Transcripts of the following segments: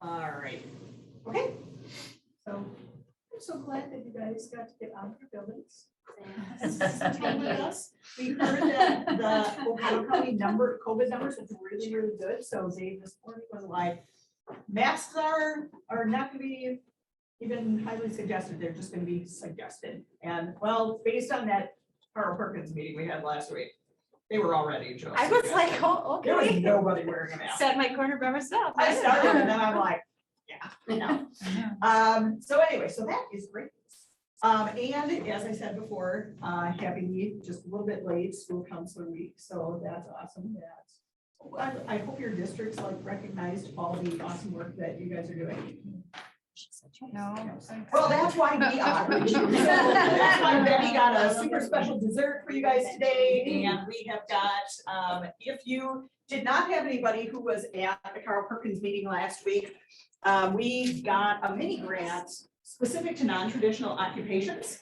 All right. Okay. So I'm so glad that you guys got to get out of your buildings. Time with us. We heard that the Ohio County COVID numbers is really, really good. So Dave this morning was like, masks are not gonna be even highly suggested. They're just gonna be suggested. And well, based on that Carl Perkins meeting we had last week, they were already just. I was like, oh, There was okay. nobody wearing a mask. Set my corner by myself. I started and then I'm like, yeah, no. So anyway, so that is great. And as I said before, happy just a little bit late school counselor week. So that's awesome. I hope your districts like recognized all the awesome work that you guys are doing. No. Well, that's why we are. So that's why Betty got a super special dessert for you guys today. And we have got, if you did not have anybody who was at the Carl Perkins meeting last week, we got a mini grant specific to non-traditional occupations.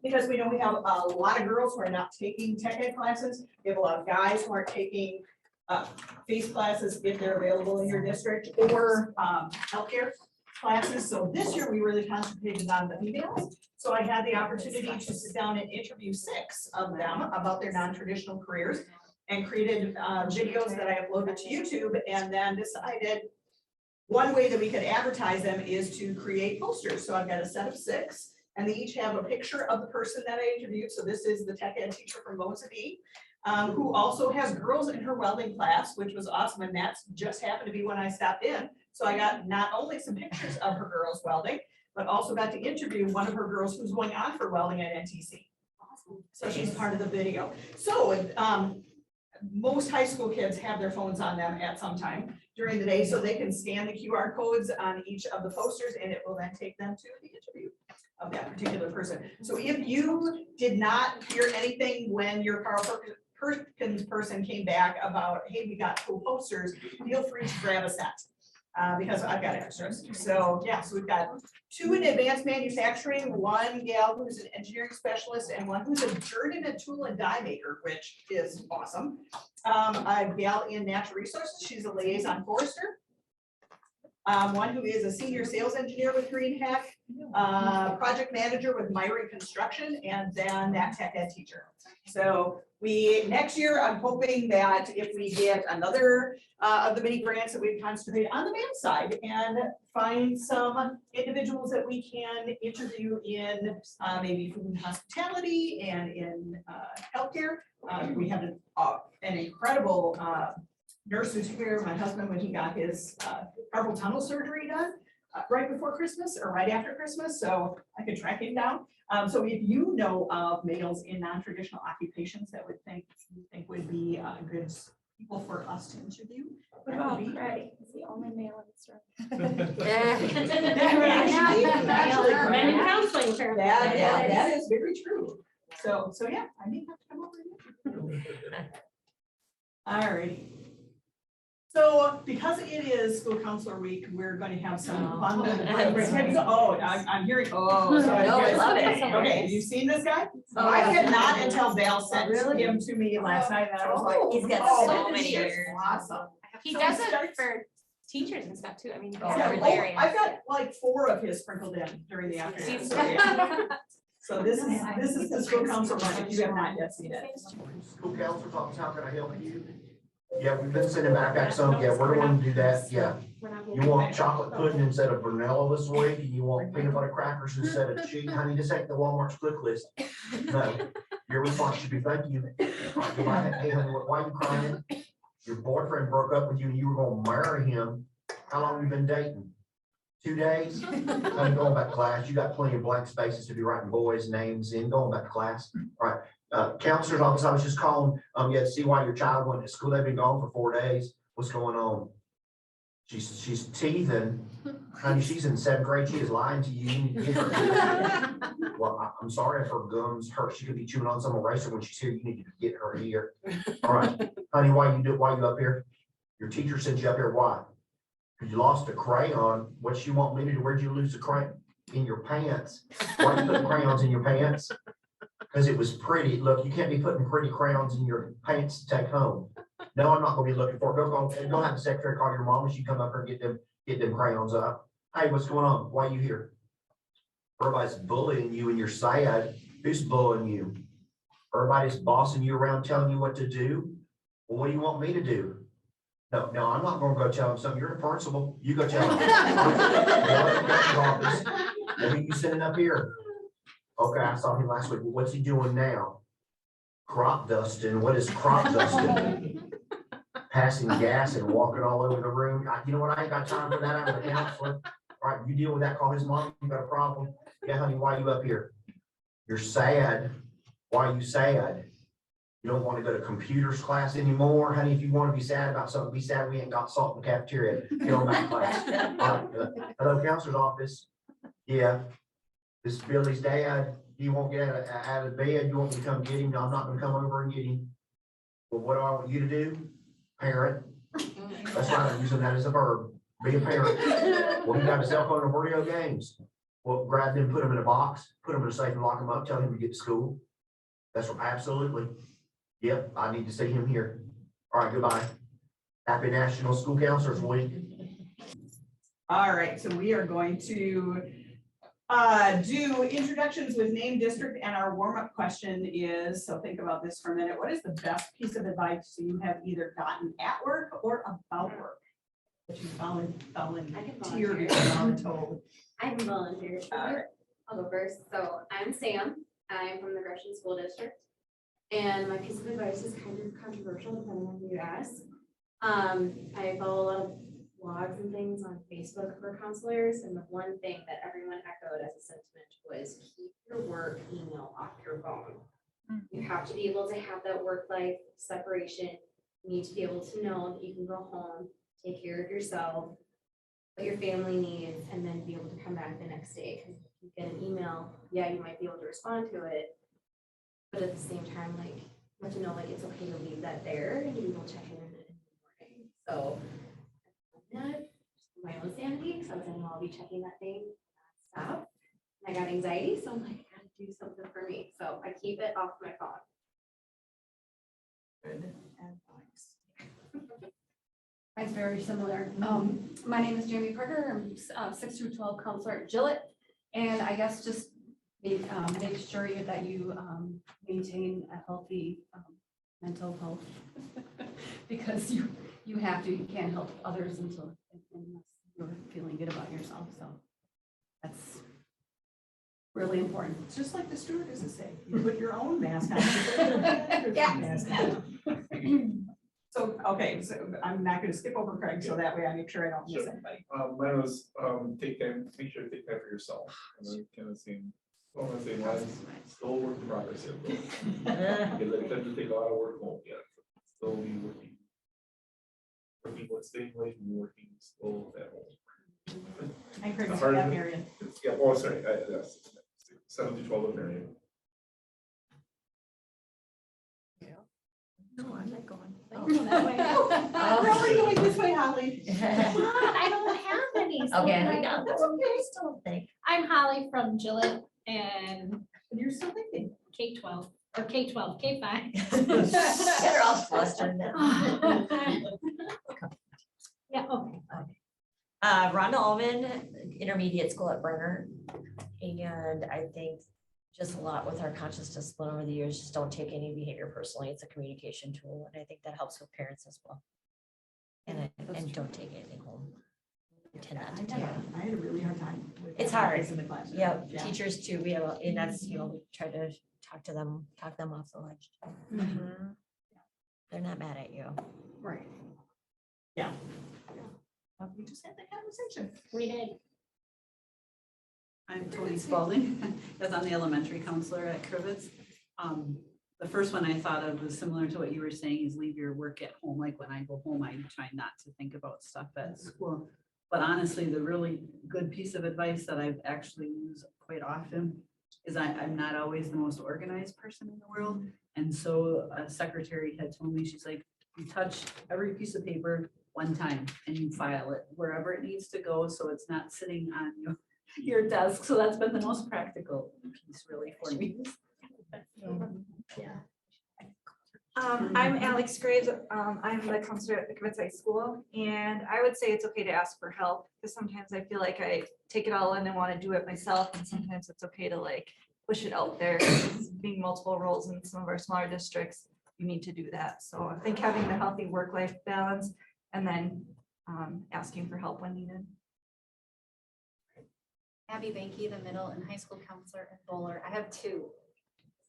Because we know we have a lot of girls who are not taking tech ed classes. We have a lot of guys who aren't taking FACE classes if they're available in your district, or healthcare classes. So this year we really concentrated on the females. So I had the opportunity to sit down and interview 6 of them about their non-traditional careers and created videos that I uploaded to YouTube, and then decided one way that we could advertise them is to create posters. So I've got a set of 6, and they each have a picture of the person that I interviewed. So this is the tech ed teacher from Mosavie, who also has girls in her welding class, which was awesome. And that's just happened to be when I stopped in. So I got not only some pictures of her girls welding, but also got to interview one of her girls who's going on for welding at NTC. So she's part of the video. So most high school kids have their phones on them at some time during the day, so they can scan the QR codes on each of the posters, and it will then take them to the interview of that particular person. So if you did not hear anything when your Carl Perkins person came back about, hey, we got cool posters, feel free to grab a set. Because I've got extras. So yeah, so we've got 2 in advanced manufacturing, 1 gal who's an engineering specialist, and 1 who's a journeyman tool and die maker, which is awesome. A gal in natural resources, she's a liaison forester. 1 who is a senior sales engineer with Green Heck, project manager with Myrie Construction, and then that tech ed teacher. So next year, I'm hoping that if we get another of the mini grants, that we concentrate on the man side and find some individuals that we can interview in maybe food and hospitality and in healthcare. We have an incredible nurse who's here, my husband, when he got his carpal tunnel surgery done right before Christmas or right after Christmas, so I could track him down. So if you know of males in non-traditional occupations that would think would be good people for us to interview, that would be Right. It's the only male in this room. Men in counseling. that is very true. So yeah, I may have to come over and all righty. So because it is school counselor week, we're going to have some fun. I'm hearing, so I love it. Okay, have you seen this guy? I had not until Dale sent him to me last night, and I was like, He's got so this many is years. awesome. He So does he it starts- for teachers and stuff too. I mean, Yeah, I've got like 4 of his sprinkled in during the afternoon. So, yeah. So this is the school council one, if you have not yet seen it. School counselor's office, how can I help you? Yeah, we've been sending back some, yeah, we're the one to do that, yeah. You want chocolate pudding instead of vanilla this week, and you want peanut butter crackers instead of cheese, honey, this ain't the Walmart's click list. No, your response should be, thank you. Hey, honey, why are you crying? Your boyfriend broke up with you and you were gonna marry him. How long have you been dating? 2 days? I'm going back to class. You got plenty of blank spaces to be writing boys' names in. Going back to class. All right. Counselor's office, I was just calling, to see why your child went to school. They've been gone for 4 days. What's going on? She's teething. Honey, she's in 7th grade. She is lying to you. You need to get her. Well, I'm sorry if her gums hurt. She could be chewing on some eraser when she's here. You need to get her here. All right. Honey, why you up here? Your teacher sent you up here. Why? Because you lost a crayon. What you want me to do? Where'd you lose the crayon? In your pants. Why you put crayons in your pants? Because it was pretty. Look, you can't be putting pretty crayons in your pants to take home. No, I'm not going to be looking for it. Go have the secretary call your mom and she come up here and get them crayons up. Hey, what's going on? Why you here? Everybody's bullying you and you're sad. Who's bullying you? Everybody's bossing you around, telling you what to do. Well, what do you want me to do? No, I'm not gonna go tell them something. You're the principal. You go tell them. Maybe you send it up here. Okay, I saw him last week. Well, what's he doing now? Crop dusting. What is crop dusting? Passing gas and walking all over the room. You know what? I ain't got time for that. I'm a counselor. All right, you deal with that. Call his mom. You got a problem? Yeah, honey, why are you up here? You're sad. Why are you sad? You don't want to go to computers class anymore? Honey, if you want to be sad about something, be sad. We ain't got salt in the cafeteria. Get on that class. All right, hello, counselor's office. Yeah. This is Billy's dad. He won't get out of bed. You want me to come get him? No, I'm not gonna come over and get him. Well, what do I want you to do? Parent. That's right, I'm using that as a verb. Be a parent. Well, he got a cell phone and video games. Well, grab them, put them in a box, put them in a safe and lock them up, tell him to get to school. That's absolutely. Yep, I need to see him here. All right, goodbye. Happy National School Counselors Week. All right, so we are going to do introductions with name, district, and our warm-up question is, so think about this for a minute. What is the best piece of advice you have either gotten at work or about work? That you volunteered told. I can volunteer. All right. I'll go first. So I'm Sam. I'm from the Gresham School District. And my piece of advice is kind of controversial depending on who you ask. I follow a lot of blogs and things on Facebook for counselors. And the one thing that everyone echoed as a sentiment was keep your work email off your phone. You have to be able to have that work-life separation. You need to be able to know that you can go home, take care of yourself, what your family needs, and then be able to come back the next day. Because if you get an email, yeah, you might be able to respond to it, but at the same time, like, you have to know, like, it's okay to leave that there and you will check in the morning. So, that, my own sanity, because I was like, I'll be checking that thing nonstop. And I got anxiety, so I'm like, I gotta do something for me. So I keep it off my phone. Good advice. Mine's very similar. My name is Jamie Parker. I'm 6 through 12 counselor at Gillette. And I guess just make sure that you maintain a healthy mental health because you have to, you can't help others unless you're feeling good about yourself. So that's really important. It's just like the stewardesses say, you put your own mask on. Mask on. So, okay, so I'm not gonna skip over Craig, so that way I make sure I don't miss Sure. anybody. Mine was, take time, make sure to take time for yourself. And then kind of same, along the same lines, still work in progress here. Because I tend to take a lot of work home, yeah, still be working. Working, but staying away from working, still at home. And Craig's The got hard- Marion. Yeah, oh, sorry, yes, 7 to 12 of Marion. No, I'm not going. Where are we going this way, Holly? I don't have any. so Okay, I- no, that's okay, I still think. I'm Holly from Gillette and And you're still thinking. K-12 or K-12, K-5. They're all flustered now. Yeah, okay. Rhonda Allman, intermediate school at Brenner. And I think just a lot with our conscious discipline over the years, just don't take any behavior personally. It's a communication tool. And I think that helps with parents as well. And don't take anything home. Pretend not to take it. I had a really hard time. with It's that hard. in the classroom. Yeah, Yeah. teachers too. We have, and that's, we try to talk them off the ledge. They're not mad at you. Right. Yeah. We just had that conversation. We did. I'm Tony Spalding, as I'm the elementary counselor at Crivets. The first one I thought of was similar to what you were saying, is leave your work at home. Like when I go home, I try not to think about stuff at school. But honestly, the really good piece of advice that I've actually used quite often is I'm not always the most organized person in the world. And so a secretary had told me, she's like, you touch every piece of paper one time and you file it wherever it needs to go. So it's not sitting on your desk. So that's been the most practical piece really for me. I'm Alex Graves. I'm the counselor at the Kivitz High School, and I would say it's okay to ask for help, because sometimes I feel like I take it all in and want to do it myself, and sometimes it's okay to like push it out there. Being multiple roles in some of our smaller districts, you need to do that. So I think having the healthy work-life balance and then asking for help when needed. Abby Banky, the middle and high school counselor at Bowler. I have two.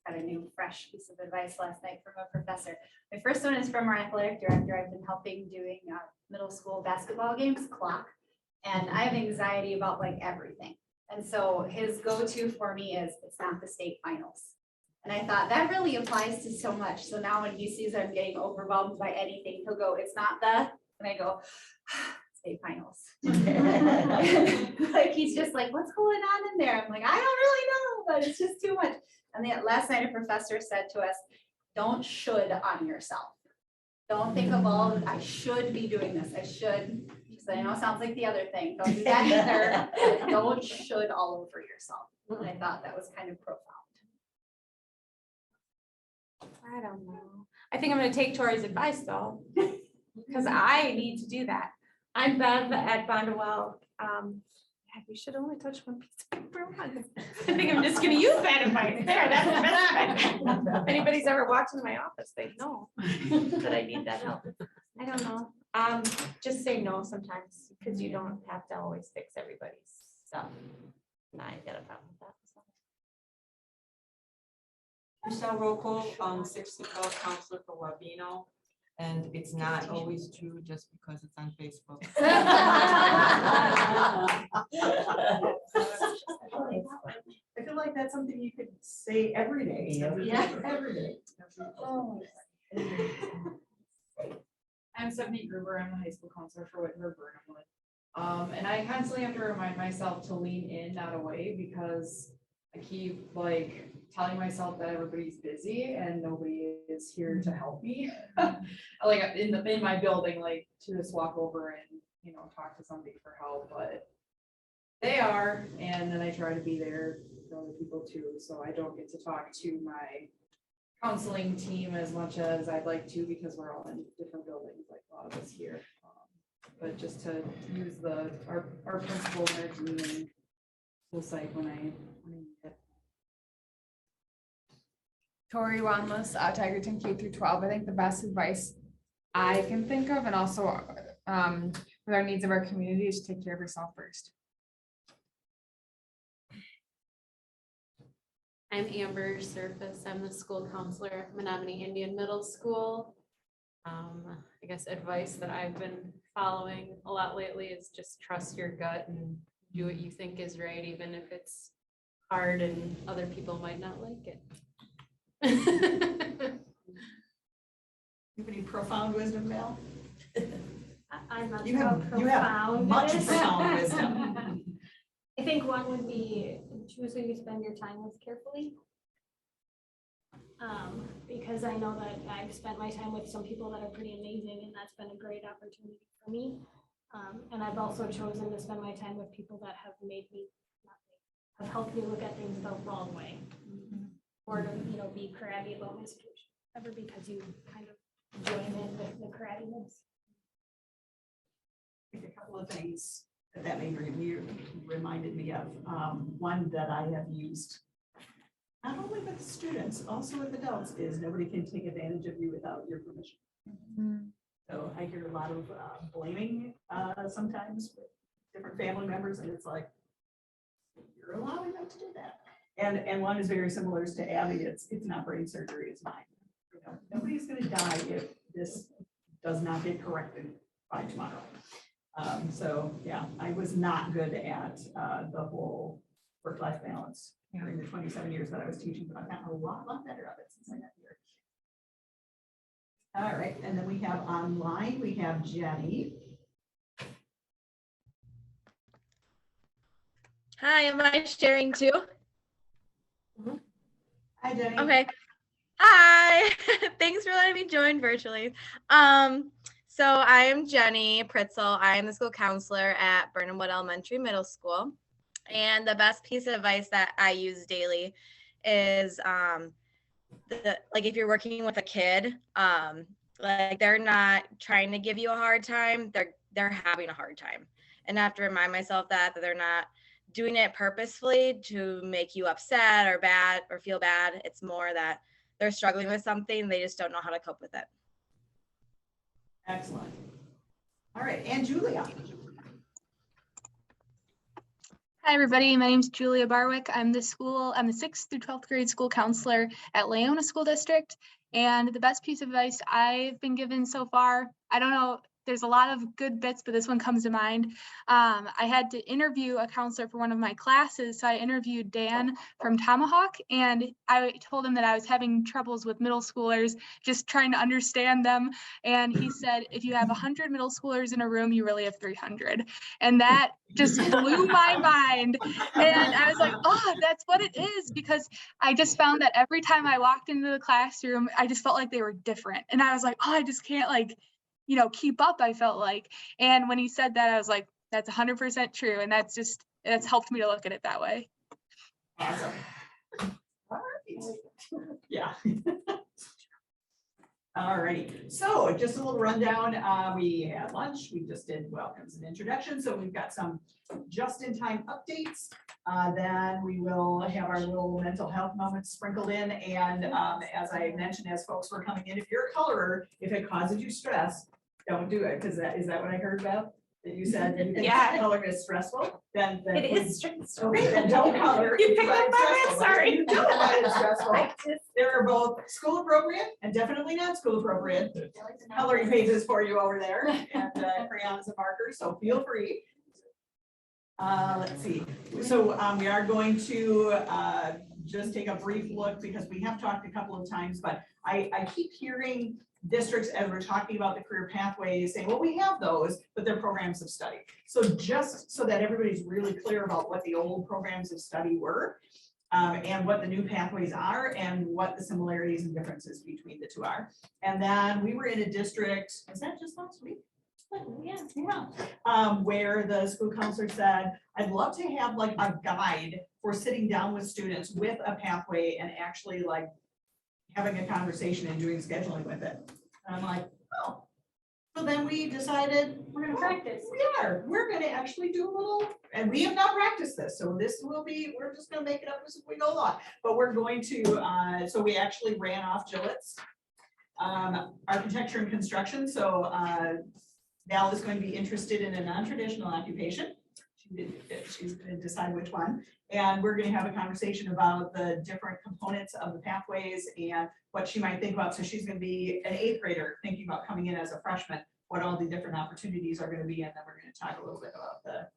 Got a new fresh piece of advice last night from a professor. My first one is from our athletic director. I've been helping doing middle school basketball games, clock, and I have anxiety about like everything. And so his go-to for me is, it's not the state finals. And I thought that really applies to so much. So now when he sees I'm getting overwhelmed by anything, he'll go, it's not the, and I go, state finals. Like he's just like, what's going on in there? I'm like, I don't really know, but it's just too much. And then last night a professor said to us, don't should on yourself. Don't think of all, I should be doing this. I should, because I know it sounds like the other thing. Don't do that either. Don't should all over yourself. And I thought that was kind of profound. I don't know. I think I'm gonna take Tori's advice though, because I need to do that. I'm Bev at Bondwell. We should only touch one piece of paper once. I think I'm just gonna use that advice. There, that's the best advice. If anybody's ever walked into my office, they know that I need that help. I don't know. Just say no sometimes, because you don't have to always fix everybody's stuff. I get a problem with that. Michelle Rocco, 6 to 12 counselor for Wabino, and it's not always true just because it's on Facebook. I feel like that's something you could say every day. Yeah. Every day. Oh. I'm Stephanie Gruber. I'm the high school counselor for Whitmer Burnhamwood. And I constantly have to remind myself to lean in, not away, because I keep like telling myself that everybody's busy and nobody is here to help me. Like in my building, like to just walk over and, you know, talk to somebody for help, but they are, and then I try to be there for other people too. So I don't get to talk to my counseling team as much as I'd like to, because we're all in different buildings, like a lot of us here. But just to use our principal and our team and school site when I need it. Tori Wanless, Tigerton K through 12. I think the best advice I can think of, and also with our needs of our community, is to take care of yourself first. I'm Amber Surface. I'm the school counselor at Menominee Indian Middle School. I guess advice that I've been following a lot lately is just trust your gut and do what you think is right, even if it's hard and other people might not like it. You have any profound wisdom, Mel? I'm not You sure have how profound much it is. profound wisdom. I think one would be choose who you spend your time with carefully. Because I know that I've spent my time with some people that are pretty amazing, and that's been a great opportunity for me. And I've also chosen to spend my time with people that have made me, have helped me look at things the wrong way, or to, you know, be crabby about my situation, ever because you kind of join in with the crabbiness. A couple of things that made me reminded me of, one that I have used not only with students, also with adults, is nobody can take advantage of you without your permission. So I hear a lot of blaming sometimes with different family members, and it's like, you're allowing them to do that. And one is very similar to Abby. It's not brain surgery, it's mine. You know, nobody's going to die if this does not get corrected by tomorrow. So yeah, I was not good at the whole work-life balance during the 27 years that I was teaching, but I've gotten a lot better at it since I got here. All right, and then we have online, we have Jenny. Hi, am I sharing too? Hi, Jenny. Okay. Hi, thanks for letting me join virtually. So I am Jenny Pritzel. I am the school counselor at Burnhamwood Elementary Middle School. And the best piece of advice that I use daily is like if you're working with a kid, like they're not trying to give you a hard time, they're having a hard time. And I have to remind myself that they're not doing it purposefully to make you upset or bad or feel bad. It's more that they're struggling with something, they just don't know how to cope with it. Excellent. All right, and Julia. Hi, everybody. My name is Julia Barwick. I'm the 6th through 12th grade school counselor at Leona School District. And the best piece of advice I've been given so far, I don't know, there's a lot of good bits, but this one comes to mind. I had to interview a counselor for one of my classes. So I interviewed Dan from Tomahawk, and I told him that I was having troubles with middle schoolers, just trying to understand them. And he said, if you have 100 middle schoolers in a room, you really have 300. And that just blew my mind. And I was like, oh, that's what it is. Because I just found that every time I walked into the classroom, I just felt like they were different. And I was like, oh, I just can't keep up, I felt like. And when he said that, I was like, that's 100% true. And that's helped me to look at it that way. Awesome. All right. Yeah. All righty. So just a little rundown. We had lunch. We just did welcomes and introductions. So we've got some just-in-time updates. Then we will have our little mental health moments sprinkled in. And as I mentioned, as folks were coming in, if you're a colorer, if it causes you stress, don't do it. Because is that what I heard about? That you said that you think coloring is stressful? Then It is stressful. Okay, then don't color. You picked up my word, sorry. You know that it's stressful. There are both school appropriate and definitely not school appropriate coloring pages for you over there, and crayons and markers, so feel free. Let's see. So we are going to just take a brief look because we have talked a couple of times, but I keep hearing districts, as we're talking about the career pathways, saying, well, we have those, but they're programs of study. So just so that everybody's really clear about what the old programs of study were, and what the new pathways are, and what the similarities and differences between the two are. And then we were in a district, was that just last week? Yeah. Where the school counselor said, I'd love to have like a guide for sitting down with students with a pathway and actually like having a conversation and doing scheduling with it. And I'm like, oh. So then we decided We're gonna practice. We're gonna actually do a little, and we have not practiced this. So this will be, we're just gonna make it up as we go along. But we're going to, so we actually ran off Gillette's architecture and construction. So Val is going to be interested in a non-traditional occupation. She's going to decide which one. And we're going to have a conversation about the different components of the pathways and what she might think about. So she's going to be an 8th grader thinking about coming in as a freshman, what all the different opportunities are going to be. And then we're going to talk a little bit about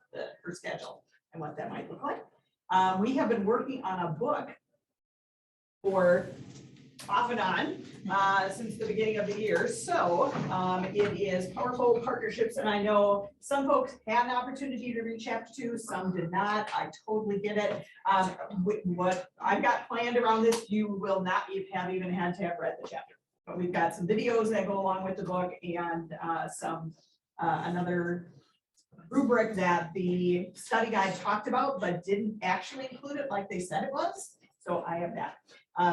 her schedule and what that might look like. We have been working on a book for off and on since the beginning of the year. So it is Powerful Partnerships. And I know some folks had an opportunity to read chapter 2, some did not. I totally get it. What I've got planned around this, you will not have even had to have read the chapter. But we've got some videos that go along with the book and another rubric that the study guide talked about, but didn't actually include it like they said it was. So I have that.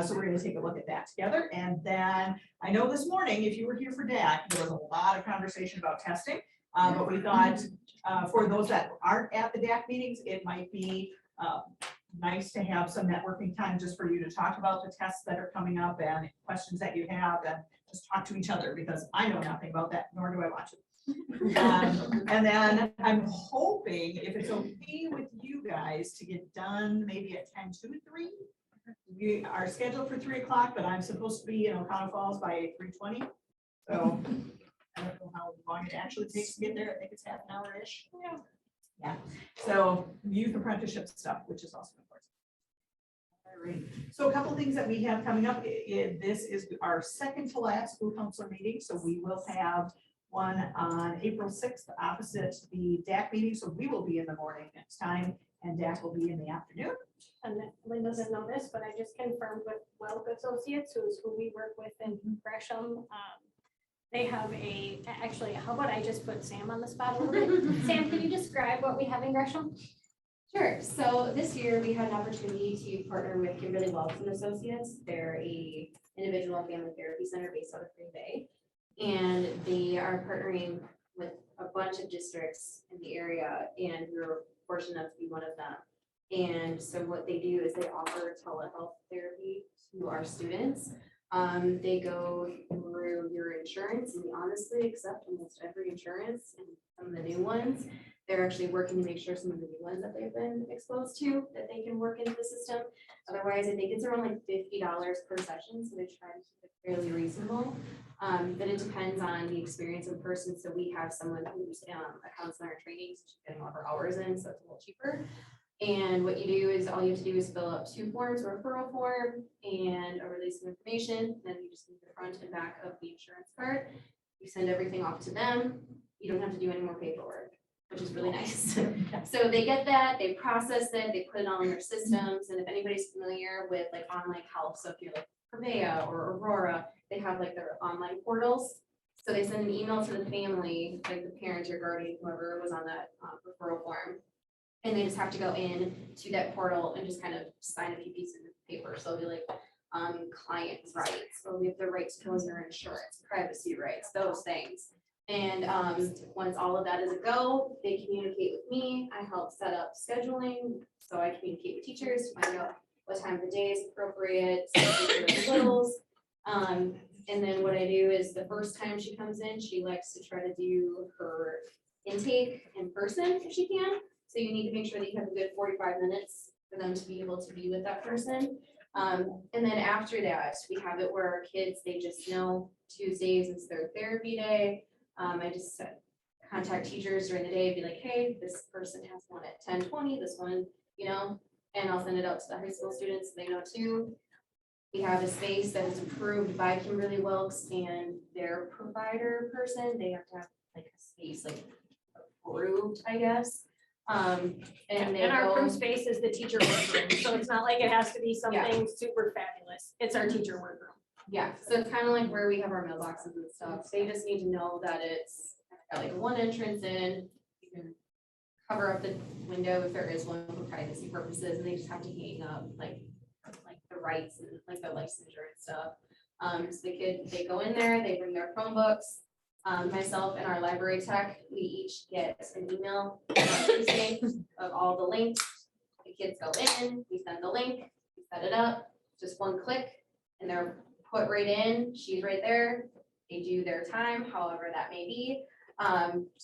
So we're going to take a look at that together. And then I know this morning, if you were here for DAC, there was a lot of conversation about testing. But we thought for those that aren't at the DAC meetings, it might be nice to have some networking time just for you to talk about the tests that are coming up and questions that you have, and just talk to each other, because I know nothing about that, nor do I want to. And then I'm hoping, if it's okay with you guys, to get done maybe at 10:02 to 3. We are scheduled for 3 o'clock, but I'm supposed to be in O'Connell Falls by 3:20. So I don't know how long it actually takes to get there. I think it's half an hour-ish. Yeah. So youth apprenticeship stuff, which is also important. All right. So a couple things that we have coming up. This is our second to last school counselor meeting. So we will have one on April 6th opposite the DAC meeting. So we will be in the morning next time, and DAC will be in the afternoon. And Linda doesn't know this, but I just confirmed with Welk Associates, who we work with in Gresham. They have actually, how about I just put Sam on the spot a little bit? Sam, can you describe what we have in Gresham? Sure. So this year we had an opportunity to partner with Kimberly Wells and Associates. They're a individual family therapy center based out of Green Bay. And they are partnering with a bunch of districts in the area, and we were fortunate enough to be one of them. And so what they do is they offer telehealth therapy to our students. They go through your insurance, and we honestly accept almost every insurance, and some of the new ones. They're actually working to make sure some of the new ones that they've been exposed to, that they can work into the system. Otherwise, I think it's around like $50 per session, so they try to keep it fairly reasonable. But it depends on the experience of the person. So we have someone who's a counselor in training, so she's getting all her hours in, so it's a little cheaper. And what you do is, all you have to do is fill out 2 forms, a referral form and a release of information. Then you just need the front and back of the insurance card. You send everything off to them. You don't have to do any more paperwork, which is really nice. So they get that, they process it, they put it all in their systems. And if anybody's familiar with like online health, so if you're like Prevea or Aurora, they have like their online portals. So they send an email to the family, like the parent or guardian, whoever was on that referral form. And they just have to go in to that portal and just kind of sign a few pieces of paper. So it'll be like client's rights, or we have the right to close their insurance, privacy rights, those things. And once all of that is a go, they communicate with me. I help set up scheduling. So I communicate with teachers to find out what time of the day is appropriate, littles. And then what I do is the first time she comes in, she likes to try to do her intake in person if she can. So you need to make sure that you have a good 45 minutes for them to be able to be with that person. And then after that, we have it where our kids, they just know Tuesdays is their therapy day. I just contact teachers during the day, be like, hey, this person has one at 10:20, this one, and I'll send it out to the high school students, so they know too. We have a space that is approved by Kimberly Wilkes and their provider person. They have to have like a space like approved, I guess. And our approved space is the teacher workroom, so it's not like it has to be something Yeah. super fabulous. It's our teacher workroom. Yeah, so it's kind of like where we have our mailboxes and stuff. They just need to know that it's got like one entrance in. You can cover up the window if there is one for privacy purposes, and they just have to hang up like the rights and like the licensure and stuff. So they go in there, they bring their Chromebooks. Myself and our library tech, we each get an email Tuesday of all the links. The kids go in, we send the link, we set it up, just one click, and they're put right in. She's right there. They do their time, however that may be.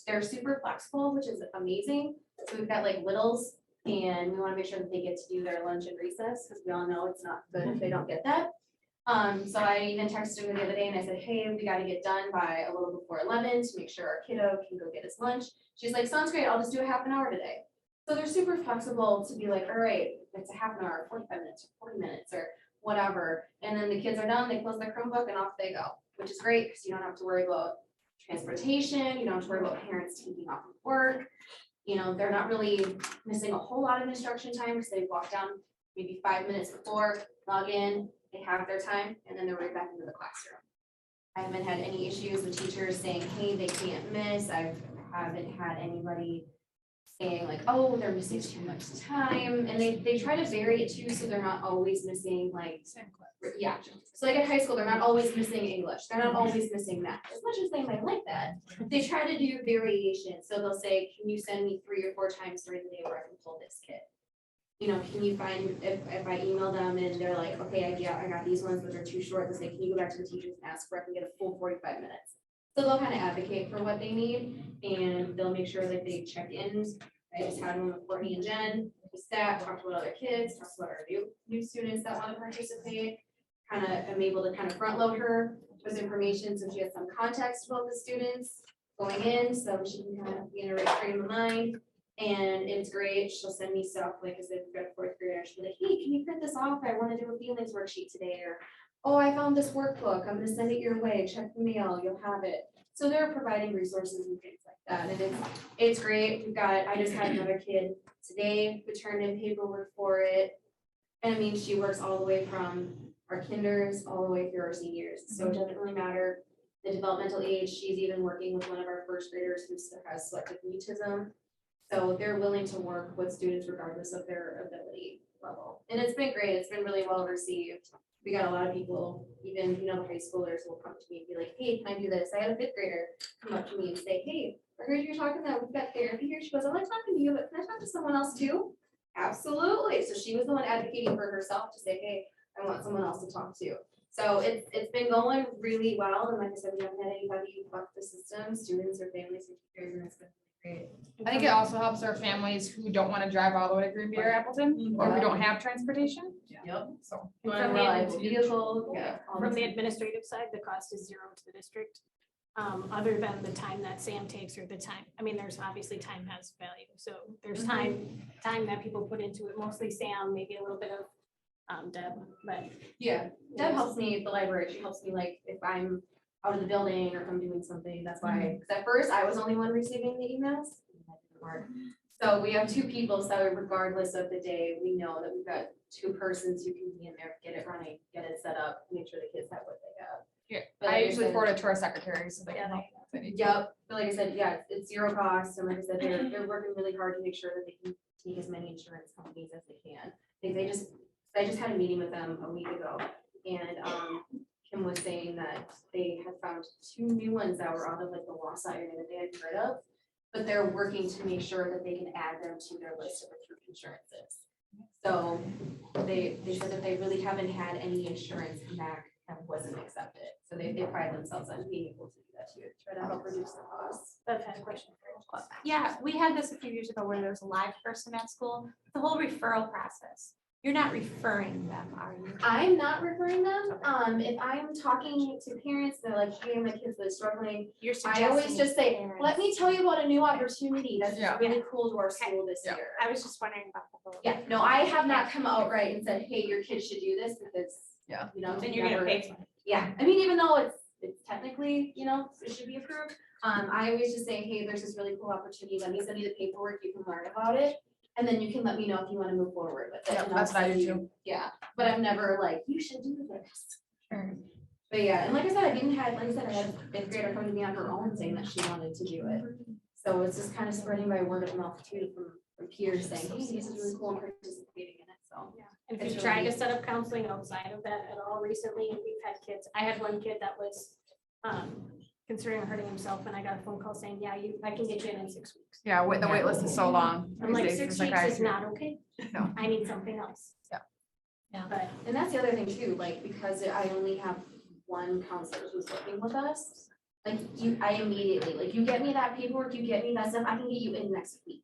They're super flexible, which is amazing. So we've got like littles, and we want to make sure that they get to do their lunch and recess, because we all know it's not good if they don't get that. So I even texted her the other day and I said, hey, we got to get done by a little before 11 to make sure our kiddo can go get his lunch. She's like, sounds great. I'll just do a half an hour today. So they're super flexible to be like, all right, it's a half an hour, 45 minutes, or 40 minutes, or whatever. And then the kids are done, they close their Chromebook and off they go, which is great because you don't have to worry about transportation. You don't have to worry about parents taking off of work. They're not really missing a whole lot of instruction time because they walk down maybe 5 minutes before, log in, they have their time, and then they're right back into the classroom. I haven't had any issues with teachers saying, hey, they can't miss. I haven't had anybody saying like, oh, they're missing too much time. And they try to vary it too, so they're not always missing like, yeah. So like at high school, they're not always missing English. They're not always missing math. As much as they might like that, they try to do variation. So they'll say, can you send me 3 or 4 times during the day where I can pull this kid? Can you find, if I email them and they're like, okay, I got these ones, but they're too short, they'll say, can you go back to the teachers and ask where I can get a full 45 minutes? So they'll kind of advocate for what they need, and they'll make sure that they check in. I just had one with Courtney and Jen, we sat, talked about other kids, talked about our new students that want to participate. I'm able to kind of front load her with information so she has some context about the students going in, so she can kind of be in a right frame of mind. And it's great. She'll send me stuff like, as if we've got a 4th grader, she'll be like, hey, can you print this off? I want to do a feelings worksheet today. Or, oh, I found this workbook. I'm going to send it your way. Check the mail. You'll have it. So they're providing resources and things like that. And it's great. I just had another kid today who turned in paperwork for it. And I mean, she works all the way from our kinders all the way through our seniors. So it doesn't really matter the developmental age. She's even working with one of our 1st graders who has selective mutism. So they're willing to work with students regardless of their ability level. And it's been great. It's been really well received. We got a lot of people, even, the high schoolers will come to me and be like, hey, can I do this? I had a fifth grader come up to me and say, hey, I heard you're talking that we've got therapy here. She goes, I like talking to you, but can I talk to someone else too? Absolutely. So she was the one advocating for herself to say, hey, I want someone else to talk to. So it's been going really well. And like I said, we haven't had anybody buck the system, students or families or teachers, and it's been great. I think it also helps our families who don't want to drive all the way to Green Bay or Appleton, or who don't have transportation. Yep. So. From Vehicle, yeah. From the administrative side, the cost is zero to the district. Other than the time that Sam takes or the time, I mean, there's obviously time has value. So there's time that people put into it, mostly Sam, maybe a little bit of Deb, but. Yeah, Deb helps me at the library. She helps me like if I'm out of the building or if I'm doing something. That's why, because at first I was only one receiving the emails. That didn't work. So we have two people, so regardless of the day, we know that we've got two persons who can be in there, get it running, get it set up, make sure the kids have what they have. Yeah, But I like usually said- forward it to our secretaries, so they can help. if they need to. Yep, but like I said, yeah, it's zero cost, and like I said, they're working really hard to make sure that they can take as many insurance companies as they can. I just had a meeting with them a week ago, and Kim was saying that they had found 2 new ones that were out of like the lost area that they hadn't heard of, but they're working to make sure that they can add them to their list of approved insurances. So they said that they really haven't had any insurance come back that wasn't accepted. So they pride themselves on being able to do that too, try to help reduce the costs. I've had a question for you. Yeah, we had this a few years ago where there was a live person at school, the whole referral process. You're not referring them, are you? I'm not referring them. If I'm talking to parents, they're like, hey, my kid's really struggling. You're I always suggesting just say, parents. let me tell you about a new opportunity that's Yeah. really cool to our school this year. I was just wondering about the whole. Yeah, no, I have not come outright and said, hey, your kid should do this because, Yeah. Then you're gonna pay for it. Yeah, I mean, even though it's technically, it should be approved. I always just say, hey, there's this really cool opportunity. Let me send you the paperwork. You can learn about it. And then you can let me know if you want to move forward with it. Yeah, and I'll that's what I send do you- too. Yeah, but I'm never like, you should do this. Sure. But yeah, and like I said, I had a fifth grader come to me on her own saying that she wanted to do it. So it's just kind of spreading by word of mouth too from peers saying, hey, this is really cool and participating in it, so. Yeah, and if It's you've really tried to neat. set up counseling outside of that at all recently, and we've had kids, I had one kid that was considering hurting himself, and I got a phone call saying, yeah, I can get you in 6 weeks. Yeah, the wait list is so long. I'm these like, days 6 for weeks is psychiatry. not okay. No. I need something else. Yeah. Yeah. But And that's the other thing too, like, because I only have one counselor who's working with us, like, I immediately, like, you get me that paperwork, you get me that stuff, I can get you in next week.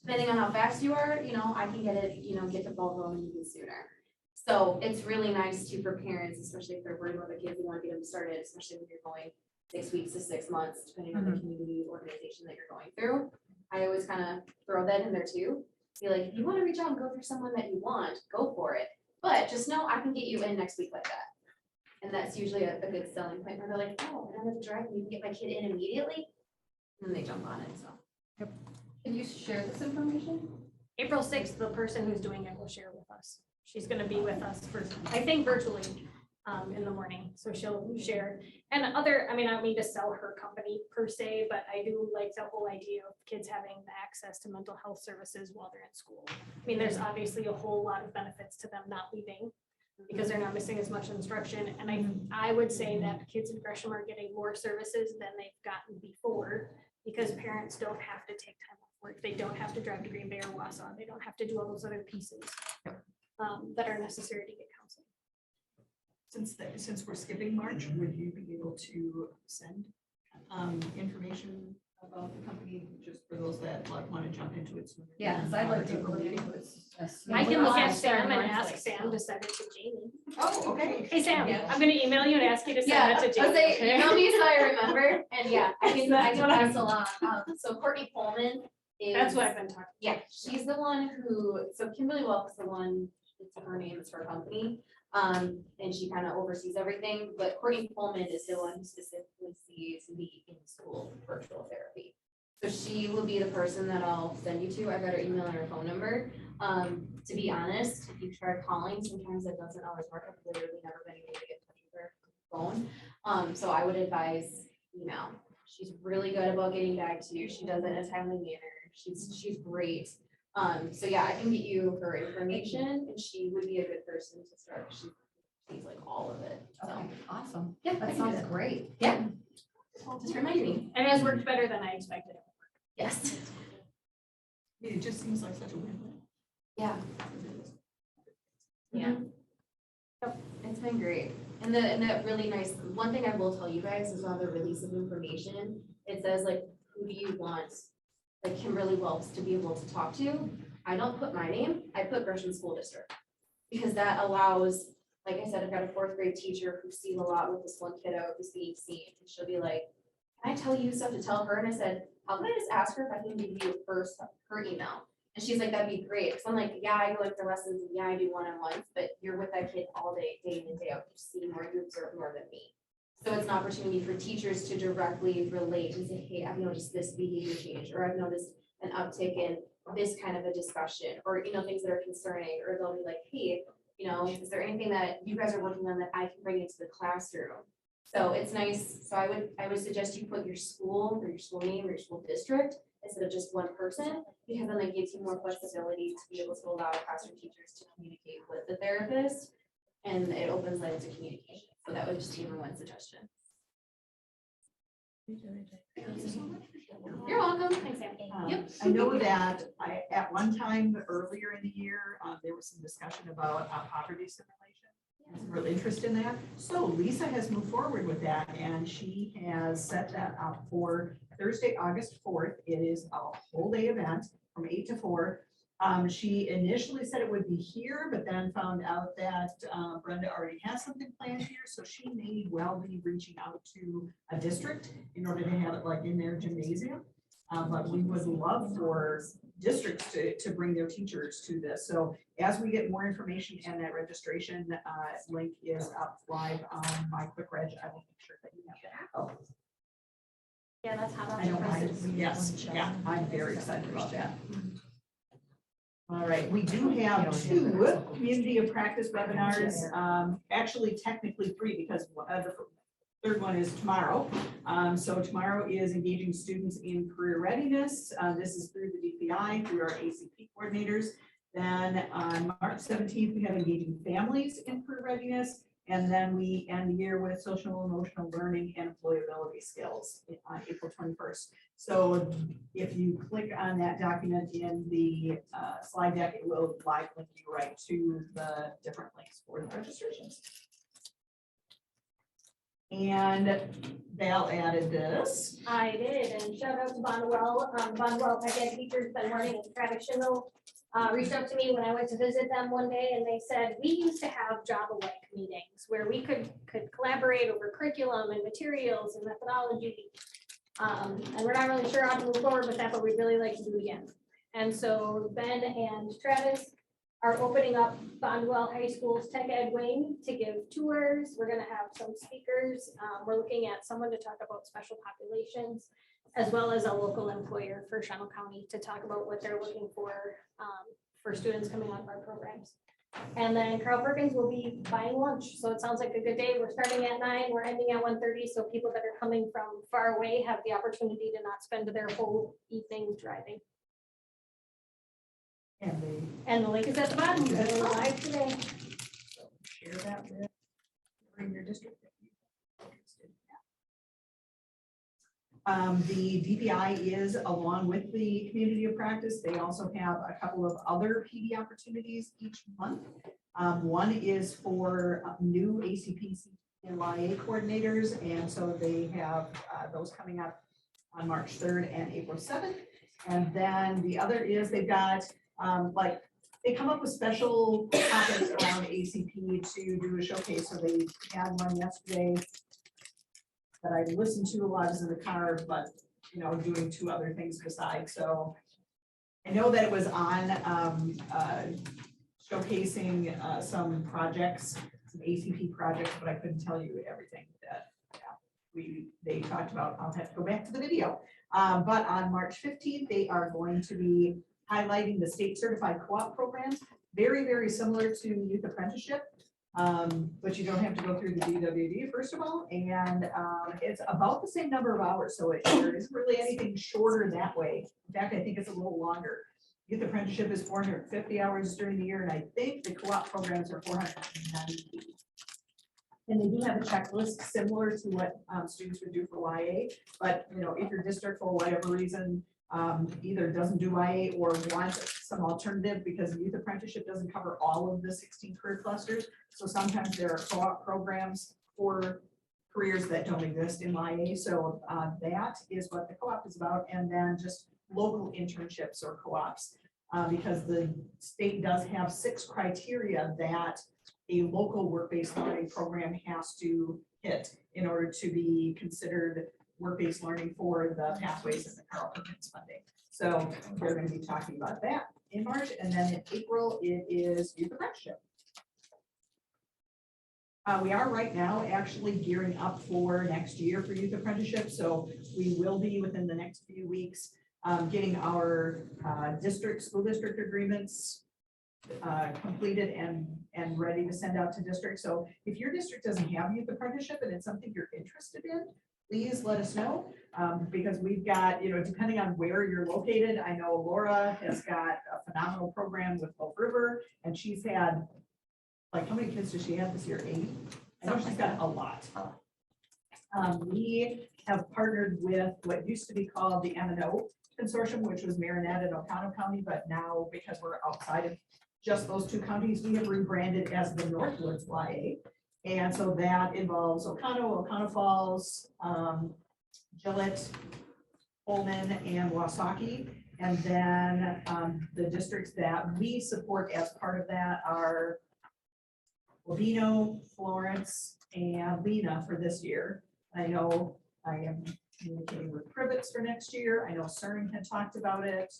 Depending on how fast you are, I can get it, get the ball rolling even sooner. So it's really nice too for parents, especially if they're worried about the kids and want to get them started, especially when you're going 6 weeks to 6 months, depending on the community organization that you're going through. I always kind of throw that in there too. Be like, if you want to reach out and go through someone that you want, go for it. But just know I can get you in next week like that. And that's usually a good selling point where they're like, oh, I don't have to drive, you can get my kid in immediately. And then they jump on it, so. Can you share this information? April 6th, the person who's doing it will share with us. She's gonna be with us for, I think virtually, in the morning, so she'll share. And I don't mean to sell her company per se, but I do like the whole idea of kids having the access to mental health services while they're in school. I mean, there's obviously a whole lot of benefits to them not leaving because they're not missing as much instruction. And I would say that kids in Gresham are getting more services than they've gotten before because parents don't have to take time off work. They don't have to drive to Green Bay or Wausau. They don't have to do all those other pieces that are necessary to get counseling. Since we're skipping March, would you be able to send information about the company just for those that want to jump into it sooner? Yes, I'd like to look into it. I can look at Sam and ask Sam to send it to Jamie. Oh, okay. Hey, Sam, Yeah. I'm gonna email you and ask you to Yeah, send it to I'll Jamie. say, email me so I remember, and yeah, I can That's what I'm- pass along. So Courtney Coleman is. That's what I've been talking. Yeah, she's the one so Kimberly Welk's the one, it's her name, it's her company. And she kind of oversees everything, but Courtney Coleman is the one who specifically sees the in-school virtual therapy. So she will be the person that I'll send you to. I got her email and her phone number. To be honest, if you try calling, sometimes it doesn't always work. I've literally never been able to get in touch with her phone. So I would advise email. She's really good about getting back to you. She does it in a timely manner. She's great. So yeah, I can get you her information and she would be a good person to start. She sees like all of it. So Okay, awesome. yeah, That sounds great. yeah. Just remind me. And it has worked better than I expected. Yes. It just seems like such a win-win. Yeah. Yeah. Yep, it's been great. And that really nice, one thing I will tell you guys is on the release of information, it says like, who do you want, like Kimberly Wells to be able to talk to? I don't put my name, I put Gresham School District. Because that allows, like I said, I've got a 4th grade teacher who's seen a lot with this one kiddo who's being seen. And she'll be like, can I tell you stuff to tell her? And I said, how can I just ask her if I can give you her email? And she's like, that'd be great. Cause I'm like, yeah, I go in for lessons and yeah, I do one-on-ones, but you're with that kid all day, day in and day out. You see more, you observe more than me. So it's an opportunity for teachers to directly relate and say, hey, I've noticed this behavior change, or I've noticed an uptick in this kind of a discussion, or, you know, things that are concerning, or they'll be like, hey, you know, is there anything that you guys are working on that I can bring into the classroom? So it's nice. So I would suggest you put your school or your school name or your school district instead of just one person, because then that gives you more flexibility to be able to allow classroom teachers to communicate with the therapist, and it opens lines of communication. So that would just be one suggestion. You're welcome. Thanks, Sam. Yep. I know that at one time earlier in the year, there was some discussion about poverty simulation. Some real interest in that. So Lisa has moved forward with that, and she has set that up for Thursday, August 4th. It is a whole day event from 8 to 4. She initially said it would be here, but then found out that Brenda already has something planned here, so she may well be reaching out to a district in order to have it like in their gymnasium. But we would love for districts to bring their teachers to this. So as we get more information, and that registration link is up live on my Quick Reg, I will make sure that you have that. Oh, Yeah, that's how. I don't mind. Yes, yeah, I'm very excited about that. All right, we do have 2 community of practice webinars, actually technically 3, because the 3rd one is tomorrow. So tomorrow is engaging students in career readiness. This is through the DPI, through our ACP coordinators. Then on March 17th, we have engaging families in career readiness. And then we end the year with social emotional learning and employability skills on April 21st. So if you click on that document in the slide deck, it will live link you right to the different links for the registrations. And Val added this. I did, and shout out to Bondwell. Bondwell Tech Ed teachers been learning, and Travis Schindel reached out to me when I went to visit them one day, and they said, we used to have job-alike meetings where we could collaborate over curriculum and materials and methodology. And we're not really sure how to move forward with that, but we'd really like to do it again. And so Ben and Travis are opening up Bondwell High School's Tech Ed wing to give tours. We're gonna have some speakers. We're looking at someone to talk about special populations, as well as a local employer for Chenal County to talk about what they're looking for students coming out of our programs. And then Carl Perkins will be buying lunch. So it sounds like a good day. We're starting at 9, we're ending at 1:30. So people that are coming from far away have the opportunity to not spend their whole evening driving. And the link is at the bottom. We're live today. So share that with your district. The DPI is, along with the community of practice, they also have a couple of other PD opportunities each month. One is for new ACP and YA coordinators, and so they have those coming up on March 3rd and April 7th. And then the other is they've got they come up with special topics around ACP to do a showcase. So they had one yesterday that I listened to a lot in the car, but doing 2 other things besides. So I know that it was on showcasing some projects, some ACP projects, but I couldn't tell you everything that they talked about. I'll have to go back to the video. But on March 15th, they are going to be highlighting the state certified co-op programs, very, very similar to youth apprenticeship. But you don't have to go through the DWD first of all, and it's about the same number of hours, so there isn't really anything shorter that way. In fact, I think it's a little longer. Youth apprenticeship is 450 hours during the year, and I think the co-op programs are 490. And they do have a checklist similar to what students would do for YA, but if your district for whatever reason either doesn't do YA or wants some alternative, because youth apprenticeship doesn't cover all of the 16 career clusters. So sometimes there are co-op programs for careers that don't exist in YA. So that is what the co-op is about. And then just local internships or co-ops, because the state does have 6 criteria that a local work-based learning program has to hit in order to be considered work-based learning for the pathways and the Carl Perkins funding. So we're going to be talking about that in March, and then in April it is youth apprenticeship. We are right now actually gearing up for next year for youth apprenticeship, so we will be within the next few weeks getting our school district agreements completed and ready to send out to districts. So if your district doesn't have youth apprenticeship and it's something you're interested in, please let us know, because we've got, depending on where you're located, I know Laura has got a phenomenal program with Wolf River, and she's had, like, how many kids does she have this year? 80? I know she's got a lot. We have partnered with what used to be called the M&O Consortium, which was Marinette and Oconto County, but now because we're outside of just those 2 counties, we have rebranded as the Northwoods YA. And so that involves Oconto Falls, Gillette, Pullman, and Wasaki. And then the districts that we support as part of that are Wabeno, Florence, and Lena for this year. I know I am communicating with Privets for next year. I know CERN had talked about it.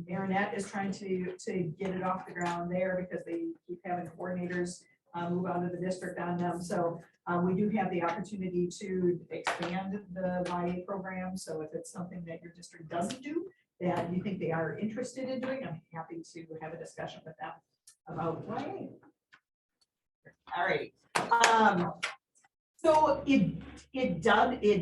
Marinette is trying to get it off the ground there because they keep having coordinators move out of the district on them. So we do have the opportunity to expand the YA program. So if it's something that your district doesn't do that you think they are interested in doing, I'm happy to have a discussion with them about YA. All right. So it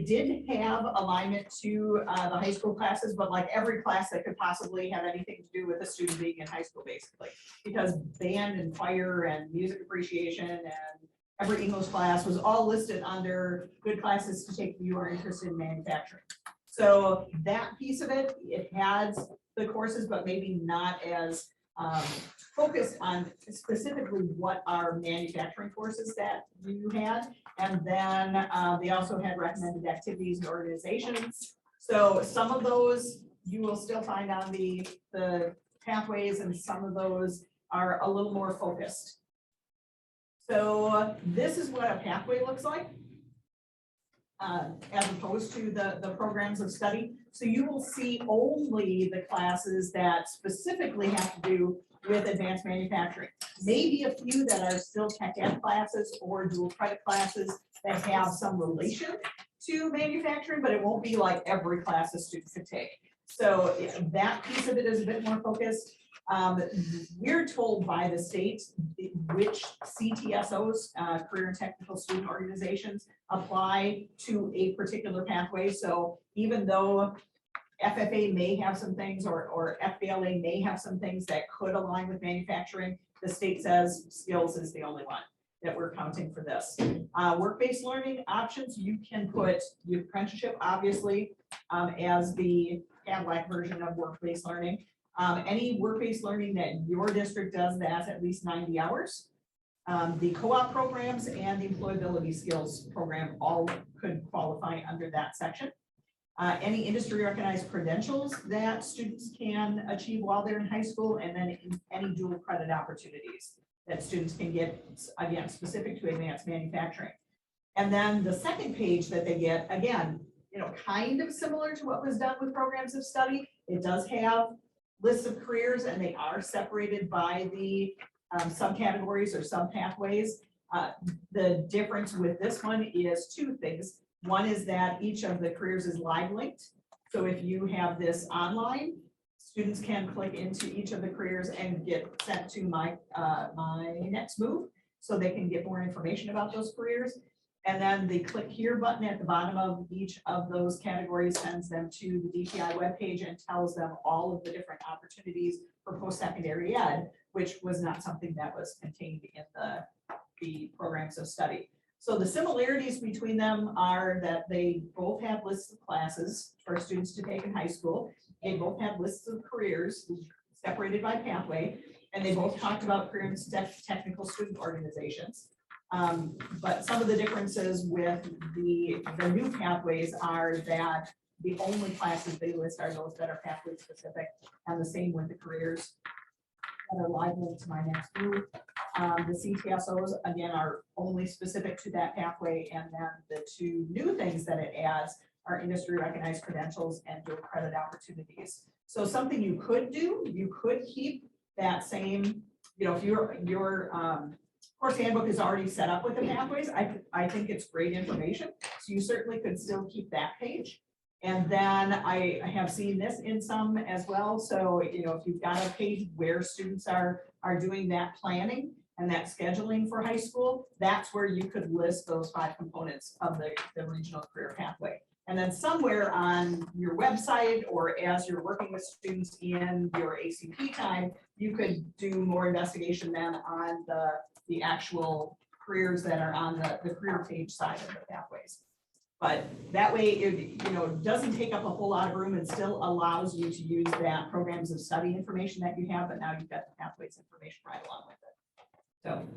did have alignment to the high school classes, but like every class that could possibly have anything to do with a student being in high school, basically, because band and choir and music appreciation and every English class was all listed under good classes to take if you are interested in manufacturing. So that piece of it, it has the courses, but maybe not as focused on specifically what are manufacturing courses that you had. And then they also had recommended activities and organizations. So some of those you will still find on the pathways, and some of those are a little more focused. So this is what a pathway looks like, as opposed to the programs of study. So you will see only the classes that specifically have to do with advanced manufacturing. Maybe a few that are still tech ed classes or dual credit classes that have some relation to manufacturing, but it won't be like every class a student could take. So that piece of it is a bit more focused. We're told by the state which CTSOs, career and technical student organizations, apply to a particular pathway. So even though FFA may have some things or FBLA may have some things that could align with manufacturing, the state says skills is the only one that we're counting for this. Work-based learning options, you can put your apprenticeship, obviously, as the Cadillac version of work-based learning. Any work-based learning that your district does that's at least 90 hours. The co-op programs and the employability skills program all could qualify under that section. Any industry recognized credentials that students can achieve while they're in high school, and then any dual credit opportunities that students can get, again, specific to advanced manufacturing. And then the second page that they get, again, kind of similar to what was done with programs of study. It does have lists of careers, and they are separated by the subcategories or subpathways. The difference with this one is 2 things. One is that each of the careers is live linked. So if you have this online, students can click into each of the careers and get sent to my next move. so they can get more information about those careers. And then the click here button at the bottom of each of those categories sends them to the DPI webpage and tells them all of the different opportunities for post-secondary ed, which was not something that was contained in the programs of study. So the similarities between them are that they both have lists of classes for students to take in high school. They both have lists of careers separated by pathway, and they both talked about career and technical student organizations. But some of the differences with the new pathways are that the only classes they list are those that are pathway specific, and the same with the careers that are live linked to my next group. The CTSOs, again, are only specific to that pathway, and then the two new things that it adds are industry recognized credentials and dual credit opportunities. So something you could do, you could keep that same, if your course handbook is already set up with the pathways, I think it's great information. So you certainly could still keep that page. And then I have seen this in some as well. So, if you've got a page where students are doing that planning and that scheduling for high school, that's where you could list those 5 components of the regional career pathway. And then somewhere on your website, or as you're working with students in your ACP time, you could do more investigation then on the actual careers that are on the career page side of the pathways. But that way, it doesn't take up a whole lot of room and still allows you to use that programs of study information that you have, but now you've got the pathways information right along with it. So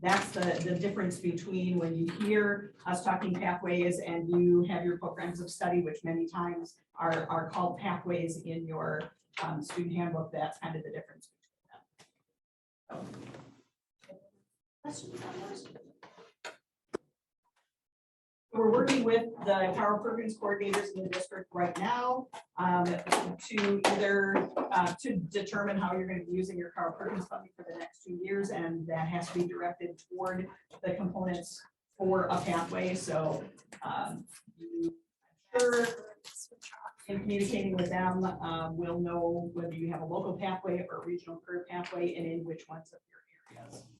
that's the difference between when you hear us talking pathways and you have your programs of study, which many times are called pathways in your student handbook. That's kind of the difference between them. So, questions on those? We're working with the Carl Perkins coordinators in the district right now to either to determine how you're going to be using your Carl Perkins funding for the next 2 years, and that has to be directed toward the components for a pathway. So sure, in communicating with them, we'll know whether you have a local pathway or a regional career pathway and in which ones of your areas.